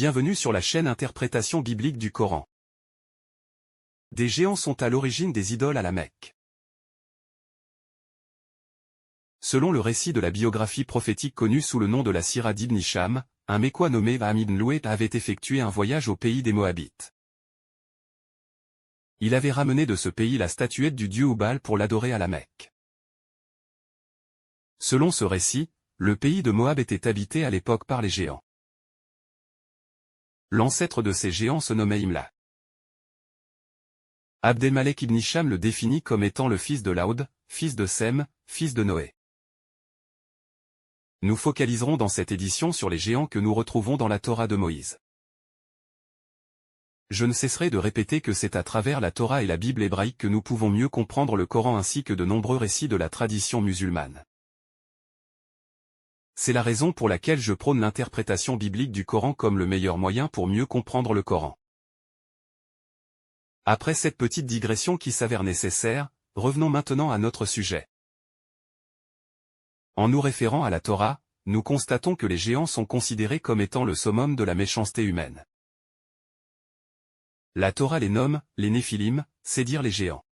Bienvenue sur la chaîne Interprétation biblique du Coran. Des géants sont à l'origine des idoles à la Mecque. Selon le récit de la biographie prophétique connue sous le nom de la Sira d'Ibn Hisham, un Mécois nommé Waham ibn Louayt avait effectué un voyage au pays des Moabites. Il avait ramené de ce pays la statuette du dieu Hubal pour l'adorer à la Mecque. Selon ce récit, le pays de Moab était habité à l'époque par les géants. L'ancêtre de ces géants se nommait Imla. Abdelmalek ibn Hisham le définit comme étant le fils de Laoud, fils de Sem, fils de Noé. Nous focaliserons dans cette édition sur les géants que nous retrouvons dans la Torah de Moïse. Je ne cesserai de répéter que c'est à travers la Torah et la Bible hébraïque que nous pouvons mieux comprendre le Coran ainsi que de nombreux récits de la tradition musulmane. C'est la raison pour laquelle je prône l'interprétation biblique du Coran comme le meilleur moyen pour mieux comprendre le Coran. Après cette petite digression qui s'avère nécessaire, revenons maintenant à notre sujet. En nous référant à la Torah, nous constatons que les géants sont considérés comme étant le summum de la méchanceté humaine. La Torah les nomme, les Néphilim, c'est dire les géants.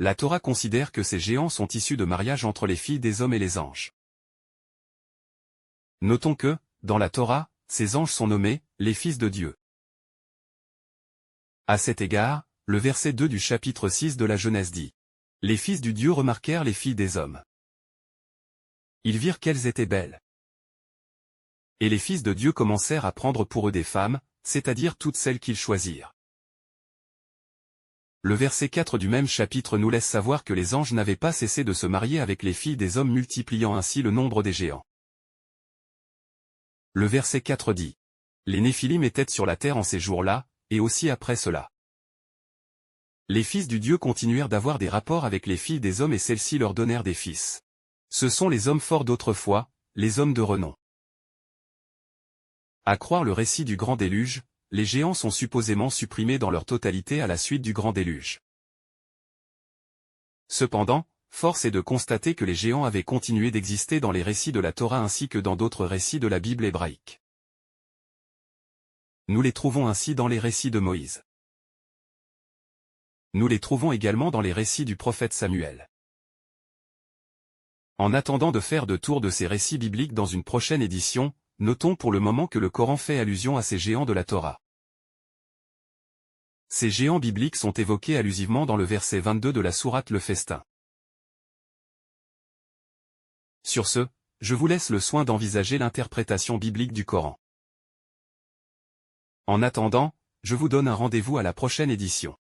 La Torah considère que ces géants sont issus de mariage entre les filles des hommes et les anges. Notons que, dans la Torah, ces anges sont nommés « les fils de Dieu ». À cet égard, le verset 2 du chapitre 6 de la Genèse dit « Les fils du Dieu remarquèrent les filles des hommes. Ils virent qu'elles étaient belles. Et les fils de Dieu commencèrent à prendre pour eux des femmes, c'est-à-dire toutes celles qu'ils choisirent. » Le verset 4 du même chapitre nous laisse savoir que les anges n'avaient pas cessé de se marier avec les filles des hommes, multipliant ainsi le nombre des géants. Le verset 4 dit « Les Néphilim étaient sur la terre en ces jours-là, et aussi après cela. Les fils du Dieu continuèrent d'avoir des rapports avec les filles des hommes et celles-ci leur donnèrent des fils. Ce sont les hommes forts d'autrefois, les hommes de renom. » À croire le récit du grand déluge, les géants sont supposément supprimés dans leur totalité à la suite du grand déluge. Cependant, force est de constater que les géants avaient continué d'exister dans les récits de la Torah ainsi que dans d'autres récits de la Bible hébraïque. Nous les trouvons ainsi dans les récits de Moïse. Nous les trouvons également dans les récits du prophète Samuel. En attendant de faire de tour de ces récits bibliques dans une prochaine édition, notons pour le moment que le Coran fait allusion à ces géants de la Torah. Ces géants bibliques sont évoqués allusivement dans le verset 22 de la sourate Le Festin. Sur ce, je vous laisse le soin d'envisager l'interprétation biblique du Coran. En attendant, je vous donne un rendez-vous à la prochaine édition.